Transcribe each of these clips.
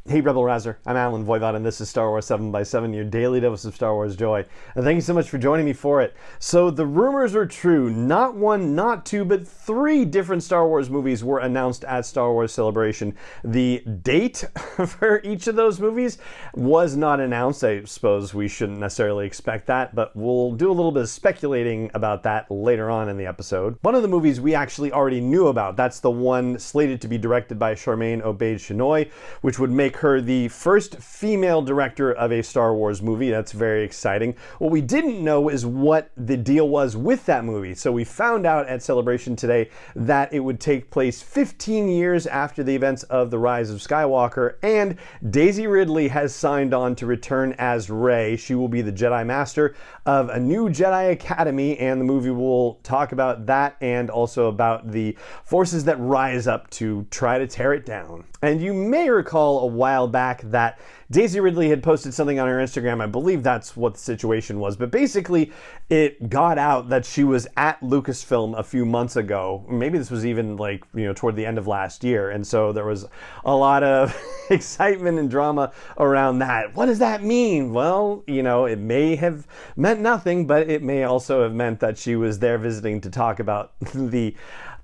Hey Rebel Rouser, I'm Alan Voivod, and this is Star Wars 7x7, your daily dose of Star Wars joy. And thank you so much for joining me for it. So the rumors are true. Not one, not two, but 3 different Star Wars movies were announced at Star Wars Celebration. The date for each of those movies was not announced. I suppose we shouldn't necessarily expect that, but we'll do a little bit of speculating about that later on in the episode. One of the movies we actually already knew about. That's the one slated to be directed by Charmaine Obaid-Chinoy, which would make her the first female director of a Star Wars movie. That's very exciting. What we didn't know is what the deal was with that movie. So we found out at Celebration today that it would take place 15 years after the events of The Rise of Skywalker, and Daisy Ridley has signed on to return as Rey. She will be the Jedi Master of a new Jedi Academy, and the movie will talk about that and also about the forces that rise up to try to tear it down. And you may recall a while back that Daisy Ridley had posted something on her Instagram. I believe that's what the situation was. But basically, it got out that she was at Lucasfilm a few months ago. Maybe this was even toward the end of last year. And so there was a lot of excitement and drama around that. What does that mean? Well, it may have meant nothing, but it may also have meant that she was there visiting to talk about the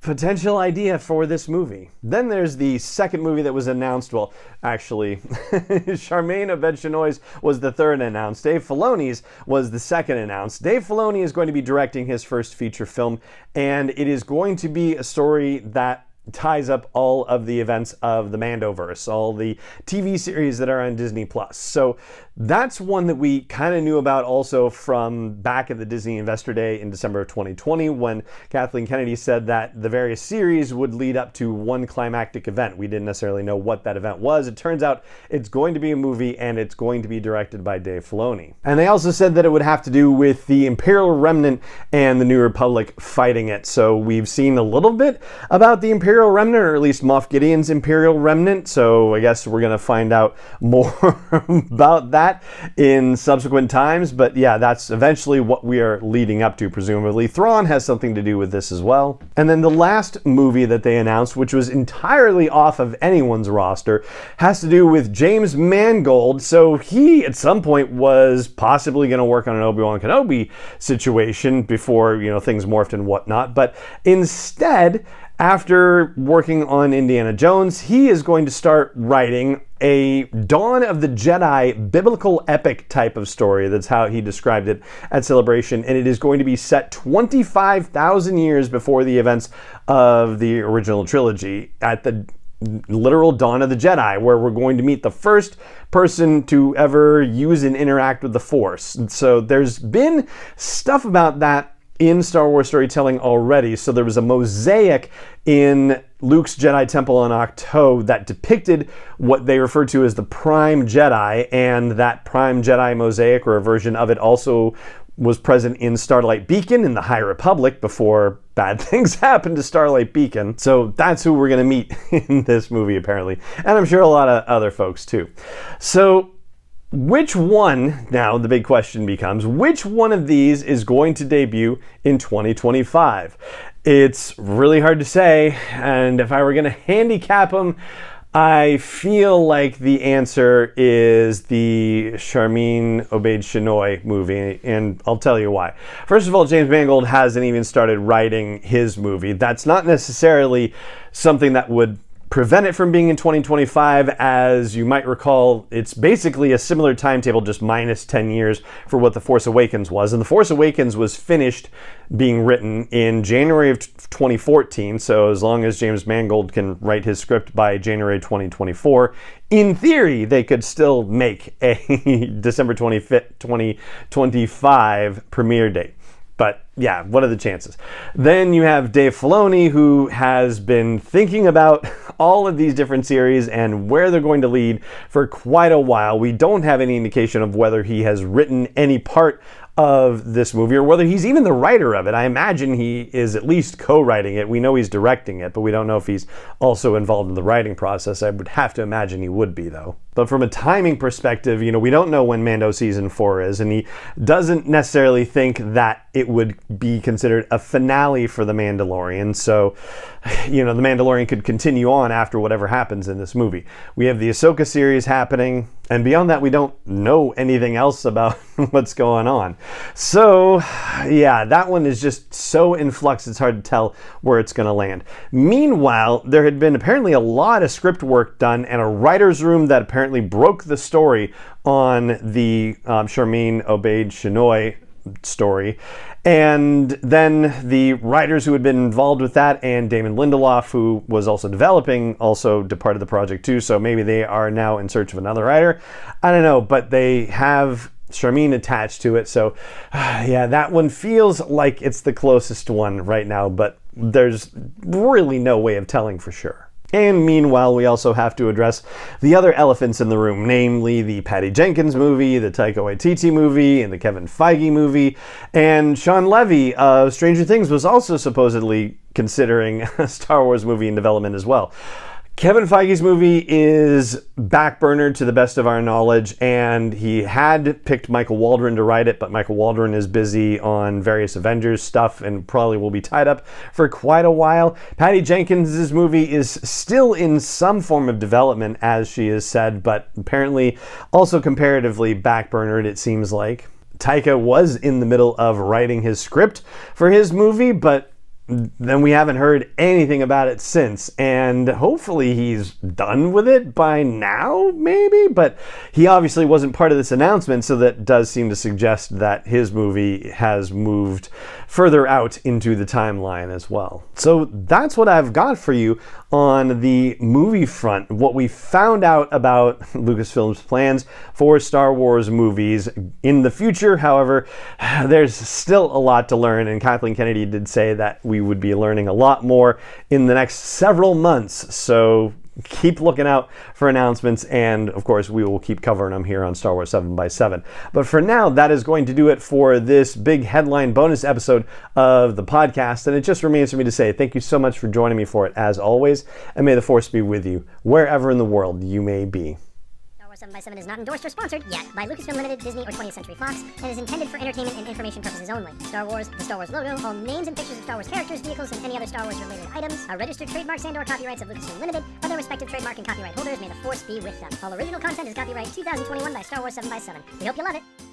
potential idea for this movie. Then there's the second movie that was announced. Well, actually, Charmaine Obaid-Chinoy's was the third announced. Dave Filoni's was the second announced. Dave Filoni is going to be directing his first feature film, and it is going to be a story that ties up all of the events of the Mandoverse, all the TV series that are on Disney+. So that's one that we kind of knew about also from back at the Disney Investor Day in December of 2020, when Kathleen Kennedy said that the various series would lead up to one climactic event. We didn't necessarily know what that event was. It turns out it's going to be a movie, and it's going to be directed by Dave Filoni. And they also said that it would have to do with the Imperial Remnant and the New Republic fighting it. So we've seen a little bit about the Imperial Remnant, or at least Moff Gideon's Imperial Remnant. So I guess we're going to find out more about that in subsequent times. But yeah, that's eventually what we are leading up to, presumably. Thrawn has something to do with this as well. And then the last movie that they announced, which was entirely off of anyone's roster, has to do with James Mangold. So he, at some point, was possibly going to work on an Obi-Wan Kenobi situation before, things morphed and whatnot. But instead, after working on Indiana Jones, he is going to start writing a Dawn of the Jedi biblical epic type of story. That's how he described it at Celebration. And it is going to be set 25,000 years before the events of the original trilogy, at the literal Dawn of the Jedi, where we're going to meet the first person to ever use and interact with the Force. And so there's been stuff about that in Star Wars storytelling already. So there was a mosaic in Luke's Jedi Temple on Ahch-To that depicted what they referred to as the Prime Jedi, and that Prime Jedi mosaic, or a version of it, also was present in Starlight Beacon in the High Republic before bad things happened to Starlight Beacon. So that's who we're going to meet in this movie, apparently. And I'm sure a lot of other folks too. So which one, now the big question becomes, which one of these is going to debut in 2025? It's really hard to say, and if I were going to handicap them, I feel like the answer is the Charmaine Obaid-Chinoy movie, and I'll tell you why. First of all, James Mangold hasn't even started writing his movie. That's not necessarily something that would prevent it from being in 2025. As you might recall, it's basically a similar timetable, just minus 10 years for what The Force Awakens was. And The Force Awakens was finished being written in January of 2014. So as long as James Mangold can write his script by January 2024, in theory, they could still make a December 25th, 2025 premiere date. But yeah, what are the chances? Then you have Dave Filoni, who has been thinking about all of these different series and where they're going to lead for quite a while. We don't have any indication of whether he has written any part of this movie, or whether he's even the writer of it. I imagine he is at least co-writing it. We know he's directing it, but we don't know if he's also involved in the writing process. I would have to imagine he would be, though. But from a timing perspective, we don't know when Mando Season 4 is, and he doesn't necessarily think that it would be considered a finale for The Mandalorian. So, The Mandalorian could continue on after whatever happens in this movie. We have the Ahsoka series happening, and beyond that, we don't know anything else about what's going on. So, yeah, that one is just so in flux, it's hard to tell where it's going to land. Meanwhile, there had been apparently a lot of script work done, and a writer's room that apparently broke the story on the Charmin Obaid-Chinoy story. And then the writers who had been involved with that, and Damon Lindelof, who was also developing, also departed the project too, so maybe they are now in search of another writer. I don't know, but they have Charmin attached to it, so yeah, that one feels like it's the closest one right now, but there's really no way of telling for sure. And meanwhile, we also have to address the other elephants in the room, namely the Patty Jenkins movie, the Taika Waititi movie, and the Kevin Feige movie. And Sean Levy of Stranger Things was also supposedly considering a Star Wars movie in development as well. Kevin Feige's movie is backburnered to the best of our knowledge, and he had picked Michael Waldron to write it, but Michael Waldron is busy on various Avengers stuff and probably will be tied up for quite a while. Patty Jenkins' movie is still in some form of development, as she has said, but apparently also comparatively backburnered, it seems like. Taika was in the middle of writing his script for his movie, but then we haven't heard anything about it since, and hopefully he's done with it by now, maybe, but he obviously wasn't part of this announcement, so that does seem to suggest that his movie has moved further out into the timeline as well. So that's what I've got for you on the movie front, what we found out about Lucasfilm's plans for Star Wars movies in the future. However, there's still a lot to learn, and Kathleen Kennedy did say that we would be learning a lot more in the next several months. So keep looking out for announcements, and of course we will keep covering them here on Star Wars 7x7. But for now, that is going to do it for this big headline bonus episode of the podcast, and it just remains for me to say thank you so much for joining me for it, as always, and may the Force be with you wherever in the world you may be. 7x7 is not endorsed or sponsored yet by Lucasfilm Limited, Disney, or 20th Century Fox, and is intended for entertainment and information purposes only. Star Wars, the Star Wars logo, all names and pictures of Star Wars characters, vehicles, and any other Star Wars related items are registered trademarks and/or copyrights of Lucasfilm Limited, or their respective trademark and copyright holders. May the Force be with them. All original content is copyright 2021 by Star Wars 7x7. We hope you love it.